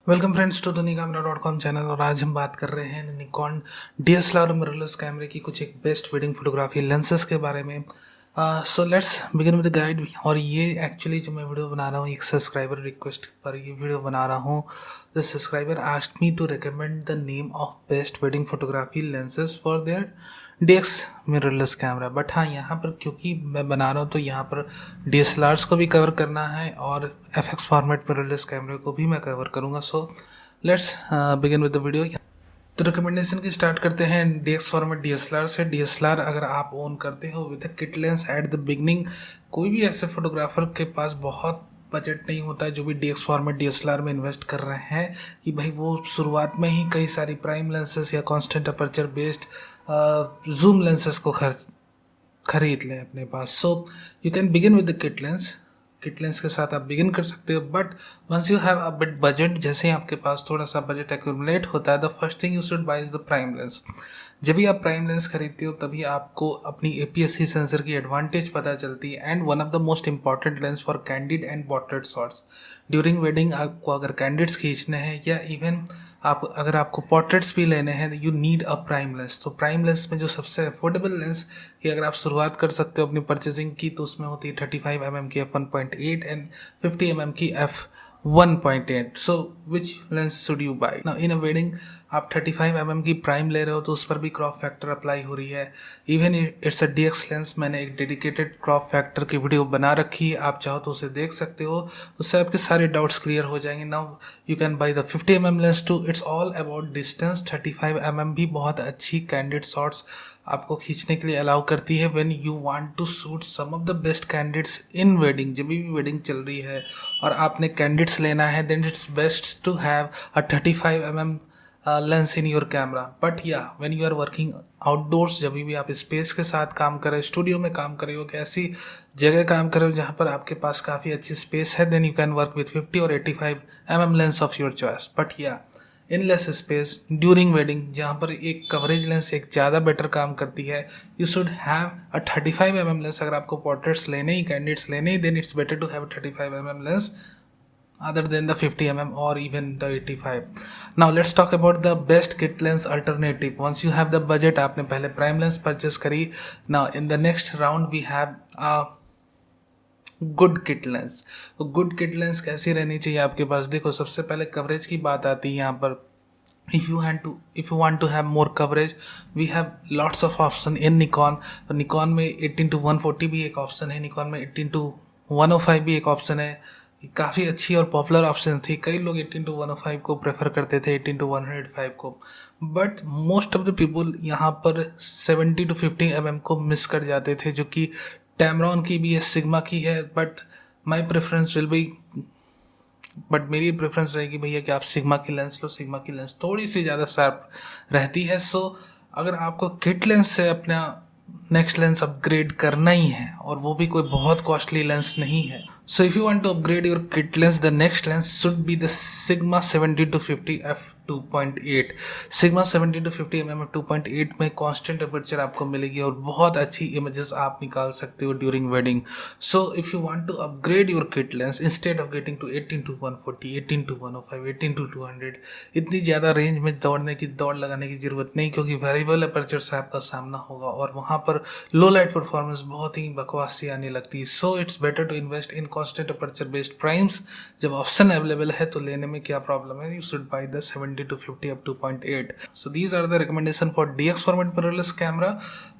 Welcome friends to दुनियाकामरा.com channel. और आज हम बात कर रहे हैं निकॉन DSLR मिररलेस कैमरे की कुछ एक बेस्ट वेडिंग फोटोग्राफी लेंसेज के बारे में। So let's begin with the guide. और ये एक्चुअली जो मैं वीडियो बना रहा हूँ एक सब्सक्राइबर रिक्वेस्ट पर ये वीडियो बना रहा हूँ। The subscriber asked me to recommend the name of best wedding photography lenses for their DX mirrorless camera. But हाँ, यहाँ पर क्योंकि मैं बना रहा हूँ तो यहाँ पर DSLRs को भी कवर करना है और FX फॉर्मेट मिररलेस कैमरे को भी मैं कवर करूँगा। So let's begin with the video. तो रिकमेंडेशन की स्टार्ट करते हैं DX फॉर्मेट DSLR से। DSLR अगर आप ओन करते हो with kit lens at the beginning, कोई भी ऐसे फोटोग्राफर के पास बहुत बजट नहीं होता है जो भी DX फॉर्मेट DSLR में इन्वेस्ट कर रहे हैं कि भाई वो शुरुआत में ही कई सारी प्राइम लेंसेज या constant aperture based zoom lenses को खरीद लें अपने पास। So you can begin with the kit lens. Kit lens के साथ आप बिगिन कर सकते हो। But once you have a bit budget, जैसे ही आपके पास थोड़ा सा बजट एक्यूमुलेट होता है, the first thing you should bye is the prime lens. जब भी आप प्राइम लेंस खरीदते हो तभी आपको अपनी APS-C सेंसर की एडवांटेज पता चलती है। And one of the most important lens for candid and portrait shots. During wedding आपको अगर कैंडिड्स खींचने हैं या इवन अगर आपको पोर्ट्रेट्स भी लेने हैं, you need a prime lens. तो प्राइम लेंस में जो सबसे अफोर्डेबल लेंस की अगर आप शुरुआत कर सकते हो अपनी परचेजिंग की, तो उसमें होती है 35mm की f1.8 एंड 50mm की f1.8। So which lens should you buy now in a wedding? आप 35mm की प्राइम ले रहे हो तो उस पर भी क्रॉप फैक्टर अप्लाई हो रही है। Even it's a DX lens. मैंने एक डेडिकेटेड क्रॉप फैक्टर की वीडियो बना रखी है, आप चाहो तो उसे देख सकते हो, उससे आपके सारे डाउट्स क्लियर हो जाएंगे। Now you can buy the 50mm lens too. It's all about distance. 35mm भी बहुत अच्छी कैंडिड शॉट्स आपको खींचने के लिए अलाउ करती है when you want to shoot some of the best candids in wedding. जब भी वेडिंग चल रही है और आपने कैंडिड्स लेना है, then it's best to have a 35mm lens in your camera. But yeah when you are working outdoors, जब भी आप स्पेस के साथ काम करें, स्टूडियो में काम कर रहे हो, कि ऐसी जगह काम कर रहे हो जहाँ पर आपके पास काफ़ी अच्छी स्पेस है, then you can work with 50 और 85mm lens of your choice. But yeah in less space during wedding, जहाँ पर एक कवरेज लेंस एक ज़्यादा बेटर काम करती है, you should have a 35mm lens. अगर आपको पोर्ट्रेट्स लेने ही, कैंडिड्स लेने ही, then it's better to have a 35mm lens other than the 50mm or even the 85। now let's talk about the best kit lens alternative once you have the budget। आपने पहले prime lens purchase करी। now in the next round we have a good kit lens. तो good kit lens कैसी रहनी चाहिए आपके पास? देखो, सबसे पहले कवरेज की बात आती है यहाँ पर। if you want to have more coverage, we have lots of option in Nikon। तो निकॉन में 18-140 भी एक ऑप्शन है, निकॉन में 18-105 भी एक ऑप्शन है। काफ़ी अच्छी और पॉपुलर ऑप्शन थी। कई लोग 18-105 को प्रेफर करते थे 18-105 को। But most of the people यहाँ पर 70-50mm को मिस कर जाते थे, जो कि टैमरॉन की भी है, सिग्मा की है। But my preference will be, but मेरी प्रेफरेंस रहेगी भैया कि आप सिग्मा की लेंस लो। सिग्मा की लेंस थोड़ी सी ज़्यादा शार्प रहती है। सो अगर आपको किट लेंस से अपना नेक्स्ट लेंस अपग्रेड करना ही है, और वो भी कोई बहुत कॉस्टली लेंस नहीं है, so if you want to upgrade your kit lens, the next lens should be the Sigma 70-50 f2.8। Sigma 70-50mm f2.8 में कांस्टेंट अपर्चर आपको मिलेगी और बहुत अच्छी इमेजेस आप निकाल सकते हो during wedding. So if you want to upgrade your kit lens, instead of getting to 18-140, 18-105, 18-200, इतनी ज़्यादा रेंज में दौड़ लगाने की ज़रूरत नहीं, क्योंकि वेरिएबल अपर्चर से आपका सामना होगा और वहाँ पर लो लाइट परफॉर्मेंस बहुत ही बकवास सी आने लगती है। So it's better to invest in constant aperture based primes. जब ऑप्शन अवेलेबल है तो लेने में क्या प्रॉब्लम है? You should buy the 70-50 f2.8। So these are the recommendation for DX format mirrorless camera.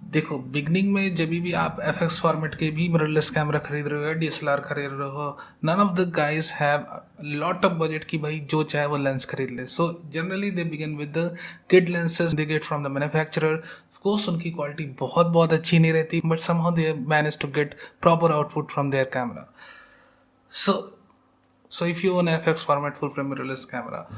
देखो, बिगनिंग में जब भी आप FX फॉर्मेट के भी मिररलेस कैमरा खरीद रहे हो या DSLR खरीद रहे हो, none of the guys have lot of budget की भाई जो चाहे वो लेंस खरीद ले। So generally they begin with the kit lenses they get from the manufacturer. Course उनकी क्वालिटी बहुत अच्छी नहीं रहती, but somehow they manage to get proper output from their camera. So if you own FX format full frame mirrorless camera,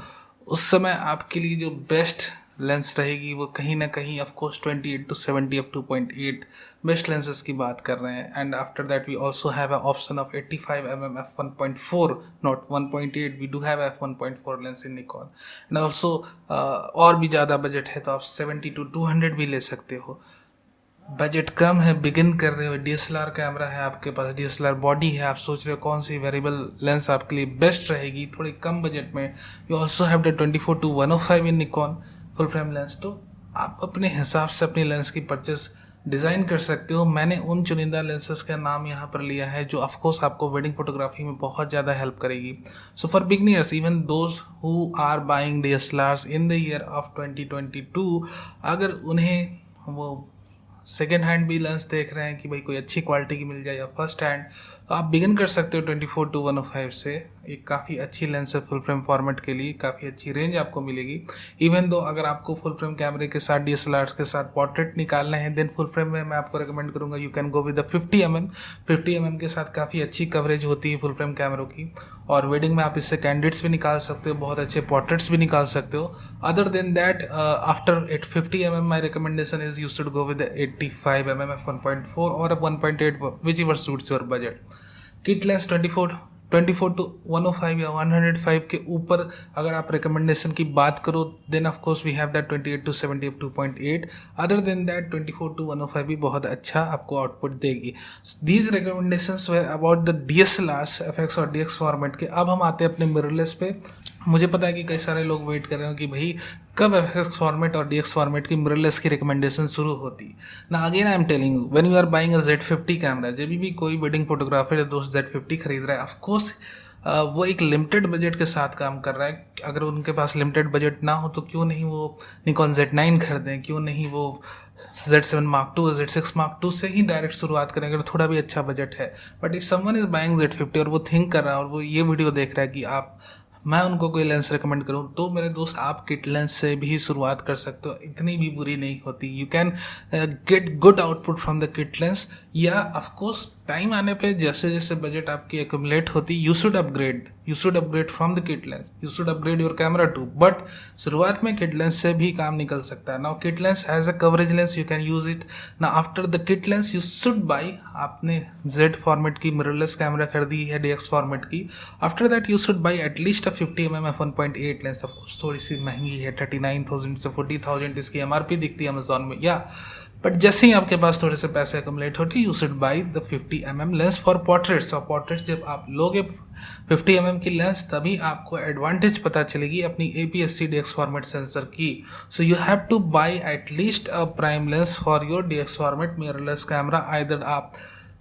उस समय आपके लिए जो बेस्ट लेंस रहेगी वो कहीं ना कहीं ऑफकोर्स 28-70 f2.8 बेस्ट लेंसेज की बात कर रहे हैं। And after that we also have a option of 85mm f1.4, not 1.8। We do have f1.4 lens in Nikon. And also और भी ज़्यादा बजट है तो आप 70-200 भी ले सकते हो। बजट कम है, बिगिन कर रहे हो, डीएसएलआर कैमरा है आपके पास, डीएसएलआर बॉडी है, आप सोच रहे हो कौन सी वेरिएबल लेंस आपके लिए बेस्ट रहेगी थोड़ी कम बजट में, you also have the 24-105 in Nikon full frame lens, तो आप अपने हिसाब से अपनी लेंस की परचेस डिज़ाइन कर सकते हो। मैंने उन चुनिंदा लेंसेज का नाम यहाँ पर लिया है जो ऑफकोर्स आपको वेडिंग फोटोग्राफी में बहुत ज़्यादा हेल्प करेगी। So for beginners, even those who are buying DSLRs in the year of 2022, अगर उन्हें वो सेकेंड हैंड भी लेंस देख रहे हैं कि भाई कोई अच्छी क्वालिटी की मिल जाए या फर्स्ट हैंड, तो आप बिगिन कर सकते हो 24-105 से। एक काफ़ी अच्छी लेंस है फुल फ्रेम फॉर्मेट के लिए, काफ़ी अच्छी रेंज आपको मिलेगी। इवन दो अगर आपको फुल फ्रेम कैमरे के साथ डीएसएलआर के साथ पोर्ट्रेट निकालना है, देन फुल फ्रेम में मैं आपको रिकमेंड करूँगा you can go with the 50mm के साथ काफ़ी अच्छी कवरेज होती है फुल फ्रेम कैमरों की, और वेडिंग में आप इससे कैंडिड्स भी निकाल सकते हो, बहुत अच्छे पोर्ट्रेट्स भी निकाल सकते हो। Other than that, after 50mm my recommendation is you should go with 85mm f1.4 और 1.8 which ever suits your budget. Kit lens 24-105 या 105 के ऊपर अगर आप रिकमेंडेशन की बात करो, then of course we have that 28-70 2.8। Other than that 24-105 भी बहुत अच्छा आपको आउटपुट देगी। These recommendations were about the DSLRs FX और डीएक्स फॉर्मेट के। अब हम आते हैं अपने मिररलेस पे। मुझे पता है कि कई सारे लोग वेट कर रहे हो कि भाई कब एफएक्स फॉर्मेट और डीएक्स फॉर्मेट की मिररलेस की रिकमेंडेशन शुरू होती ना। Again I am telling you, when you are buying a Z50 camera, जब भी कोई वेडिंग फोटोग्राफर या दोस्त Z50 खरीद रहा है, ऑफ कोर्स वो एक लिमिटेड बजट के साथ काम कर रहा है। अगर उनके पास लिमिटेड बजट ना हो तो क्यों नहीं वो निकॉन Z9 खरीदें, क्यों नहीं वो Z7 Mark II, Z6 Mark II से ही डायरेक्ट शुरुआत करें अगर थोड़ा भी अच्छा बजट है। But if someone is buying Z50 और वो थिंक कर रहा है और वो ये वीडियो देख रहा है कि मैं उनको कोई लेंस रिकमेंड करूं, तो मेरे दोस्त आप किट लेंस से भी शुरुआत कर सकते हो, इतनी भी बुरी नहीं होती। You can get good output from the kit lens. या ऑफकोर्स टाइम आने पे जैसे जैसे बजट आपकी एक्यूमुलेट होती, you should upgrade from the kit lens, you should upgrade your camera too. But शुरुआत में किट लेंस से भी काम निकल सकता है। Now kit lens as a coverage lens you can use it. ना after the kit lens you should buy, आपने Z फॉर्मेट की मिररलेस कैमरा खरीदी है DX फॉर्मेट की, after that you should buy at least 50mm f1.8 lens. Of course थोड़ी सी महंगी है, 39,000 से 40,000 इसकी MRP दिखती है अमेजोन में, या बट जैसे ही आपके पास थोड़े से पैसे अकमुलेट होते, you should by the 50mm lens for portraits. और पोर्ट्रेट्स जब आप लोगे 50mm की लेंस, तभी आपको एडवांटेज पता चलेगी अपनी APS-C DX फॉर्मेट सेंसर की। So you have to buy at least a prime lens for your DX format mirrorless camera. Either आप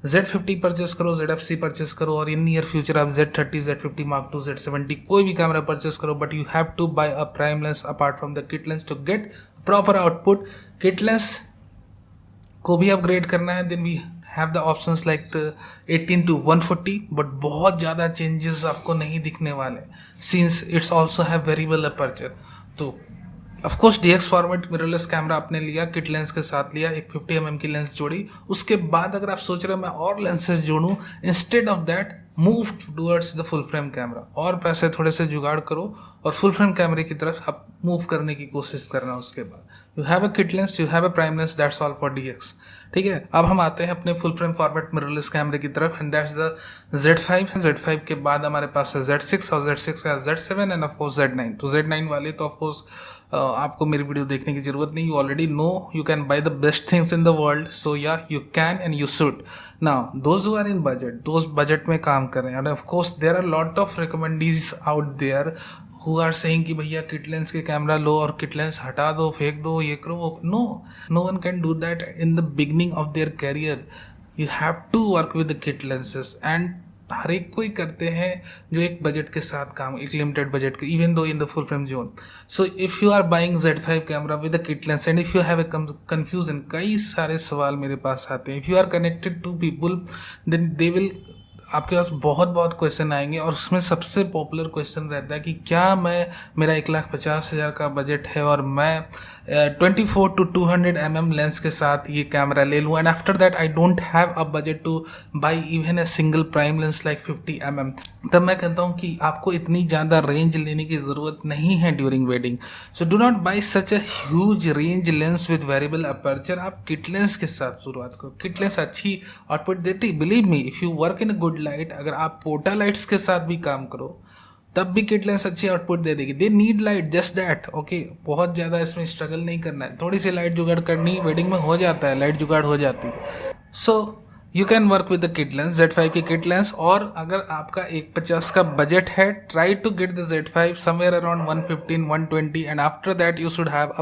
Z50 परचेस करो, ZFC परचेस करो, और इन नियर फ्यूचर आप Z30, Z50 Mark II, Z70 कोई भी camera purchase करो, but you have to buy a prime lens apart from the kit lens to get proper output. Kit lens को भी upgrade करना है, then we have the options like 18-140, but बहुत ज़्यादा changes आपको नहीं दिखने वाले since it's also have variable aperture. तो of course DX format mirrorless camera आपने लिया, किट लेंस के साथ लिया, एक 50mm की लेंस जोड़ी, उसके बाद अगर आप सोच रहे हो मैं और लेंसेज जोड़ूं, instead of that move towards the full frame camera, और पैसे थोड़े से जुगाड़ करो और फुल फ्रेम कैमरे की तरफ आप मूव करने की कोशिश करना। उसके बाद you have a kit lens, you have a prime lens, that's all for DX। ठीक है, अब हम आते हैं अपने फुल फ्रेम फॉर्मेट मिररलेस कैमरे की तरफ, and that's the Z5। Z5 के बाद हमारे पास है Z6, और Z6 है Z7 एंड ऑफकोर्स Z9। तो Z9 वाले तो ऑफकोर्स आपको मेरी वीडियो देखने की जरूरत नहीं, you already know you can buy the best things in the world, so yeah you can and you should. Now those who are in budget, दोस्त बजट में काम कर रहे हैं, and of course there are lot of recommendees out there who are saying कि भैया kit lens के camera लो और किट लेंस हटा दो, फेंक दो, ये करो वो। No one can do that in the beginning of their career. You have to work with the kit lenses, and हर एक कोई करते हैं जो एक बजट के साथ काम, एक लिमिटेड बजट के, even though in the full frame zone. So if you are buying Z5 camera with a kit lens, and if you have a confusion, कई सारे सवाल मेरे पास आते हैं। If you are connected to people, then they will, आपके पास बहुत क्वेश्चन आएंगे, और उसमें सबसे पॉपुलर क्वेश्चन रहता है कि क्या मेरा 1,50,000 का बजट है और मैं 24-200 लेंस के साथ ये कैमरा ले लूँ, and after that I don't have a budget two by E one a single prime lens like 50mm। तब मैं कहता हूँ कि आपको इतनी ज़्यादा रेंज लेने की ज़रूरत नहीं है during wedding. So do not by such a huge range lens with variable aperture. आप किट लेंस के साथ शुरुआत करो, किट लेंस अच्छी आउटपुट देती, believe me. If you work in a good light, अगर आप पोटा लाइट्स के साथ भी काम करो तब भी किट लेंस अच्छी आउटपुट दे देगी। They need light, just that, okay. बहुत ज़्यादा इसमें स्ट्रगल नहीं करना है, थोड़ी सी लाइट जुगाड़ करनी, वेडिंग में हो जाता है, लाइट जुगाड़ हो जाती है। सो you can work with the kit lens, Z5 की किट लेंस। और अगर आपका 150 का बजट है, try to get the Z5 somewhere around 115 120 and after that you should have a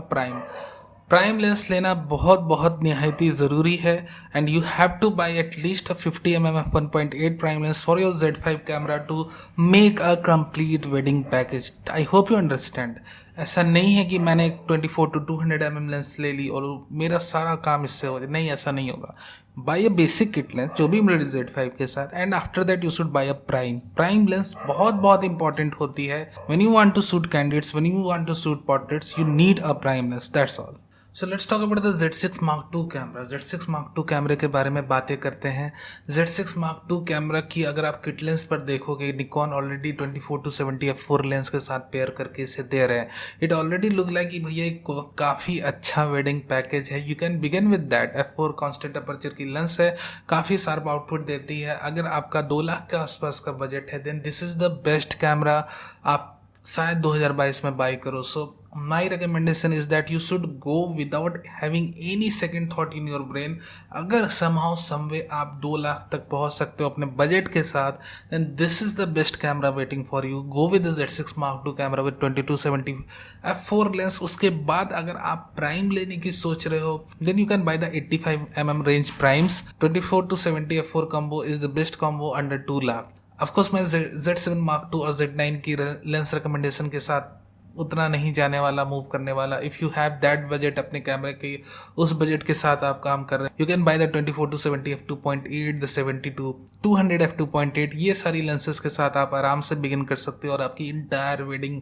prime lens लेना बहुत बहुत निहायती ज़रूरी है। And you have to buy at least 50 mm f1.8 prime lens for your Z5 camera to make a complete wedding package. I hope you understand. ऐसा नहीं है कि मैंने 24 to 200 mm लेंस ले ली और मेरा सारा काम इससे हो जाए, नहीं, ऐसा नहीं होगा। Buy a basic kit lens जो भी मिले Z5 के साथ, and after that you should buy a prime lens. बहुत बहुत इंपॉर्टेंट होती है when you want to shoot candidates, when you want to shoot portraits, you need a prime lens, that's all. So let's talk about the Z6 Mark II camera. Z6 Mark II कैमरे के बारे में बातें करते हैं। Z6 Mark II camera की अगर आप किट लेंस पर देखोगे, Nikon already 24 to 70 f4 lens के साथ पेयर करके इसे दे रहे हैं। इट ऑलरेडी लुक लाइक कि भैया एक काफ़ी अच्छा वेडिंग पैकेज है। You can begin with that. f4 constant aperture की लेंस है, काफ़ी शार्प आउटपुट देती है। अगर आपका 2 लाख के आसपास का बजट है, then this is the best camera आप शायद 2022 में बाई करो। So my recommendation is that you should go without having any second thought in your brain. अगर समहाउ समवे आप 2 लाख तक पहुंच सकते हो अपने बजट के साथ, then this is the best camera waiting for you. Go with the Z6 Mark II camera with 2270 f4 lens. उसके बाद अगर आप प्राइम लेने की सोच रहे हो, then you can buy the 85 mm range primes. 24 to 70 f4 combo is the best combo under 2 lakh. Of course मैं Z7 Mark II और Z9 की लेंस रिकमेंडेशन के साथ उतना नहीं जाने वाला, मूव करने वाला। If you have that budget, अपने कैमरे के उस बजट के साथ आप काम कर रहे हैं, you can buy the 24 to 70 f2.8, the 70 to 200 f2.8। ये सारी लेंसेज के साथ आप आराम से बिगिन कर सकते हो और आपकी entire wedding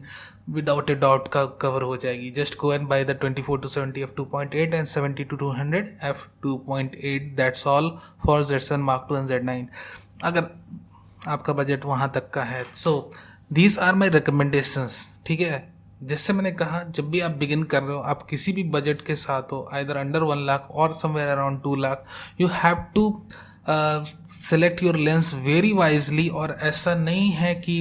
without a doubt का कवर हो जाएगी। Just go and buy the 24 to 70 f2.8 and 70 to 200 f2.8। That's all for Z7 Mark II and Z9 अगर आपका बजट वहाँ तक का है। So these are my recommendations, ठीक है। जैसे मैंने कहा, जब भी आप बिगिन कर रहे हो, आप किसी भी बजट के साथ हो, आइदर अंडर 1 लाख और somewhere around 2 lakh, you have to select your lens very wisely. और ऐसा नहीं है कि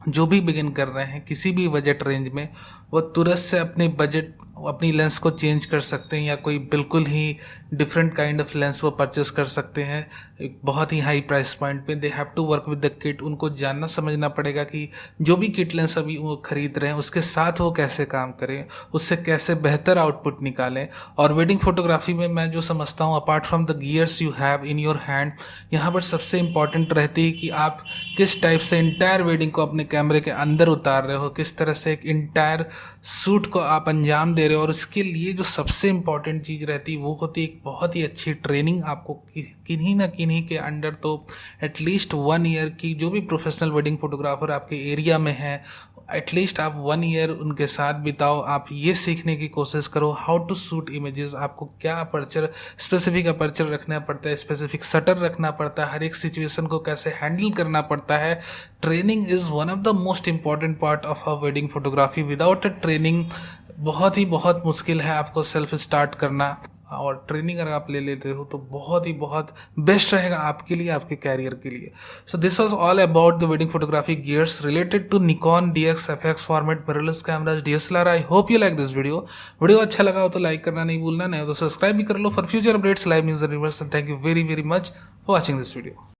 जो भी बिगिन कर रहे हैं किसी भी बजट रेंज में, वो तुरंत से अपनी लेंस को चेंज कर सकते हैं या कोई बिल्कुल ही डिफरेंट काइंड ऑफ लेंस वो परचेस कर सकते हैं एक बहुत ही हाई प्राइस पॉइंट पे। They have to work with the kit. उनको जानना समझना पड़ेगा कि जो भी किट लेंस अभी वो खरीद रहे हैं उसके साथ वो कैसे काम करें, उससे कैसे बेहतर आउटपुट निकालें। और वेडिंग फोटोग्राफी में मैं जो समझता हूँ, apart from the gears you have in your hand, यहाँ पर सबसे इंपॉर्टेंट रहती है कि आप किस टाइप से इंटायर वेडिंग को अपने कैमरे के अंदर उतार रहे हो, किस तरह से एक इंटायर शूट को आप अंजाम दे रहे हो। और इसके लिए जो सबसे इम्पॉर्टेंट चीज़ रहती है वो होती है एक बहुत ही अच्छी ट्रेनिंग। आपको किन्हीं ना किन्हीं के अंडर तो एटलीस्ट 1 ईयर की, जो भी प्रोफेशनल वेडिंग फोटोग्राफर आपके एरिया में है, एटलीस्ट आप 1 ईयर उनके साथ बिताओ। आप ये सीखने की कोशिश करो हाउ टू शूट इमेजेस। आपको क्या अपर्चर, स्पेसिफिक अपर्चर रखना पड़ता है, स्पेसिफिक शटर रखना पड़ता है, हर एक सिचुएशन को कैसे हैंडल करना पड़ता है। Training is one of the most important part of a wedding photography. Without a training बहुत मुश्किल है आपको सेल्फ स्टार्ट करना। और ट्रेनिंग अगर आप ले लेते हो तो बहुत बेस्ट रहेगा आपके लिए, आपके कैरियर के लिए। So this was all about the wedding photography gears related to Nikon DX FX format mirrorless cameras DSLR। I hope you like this video अच्छा लगा हो तो लाइक करना नहीं भूलना, नहीं तो सब्सक्राइब भी कर लो for future updates, live news reverse. And thank you very much for watching this video.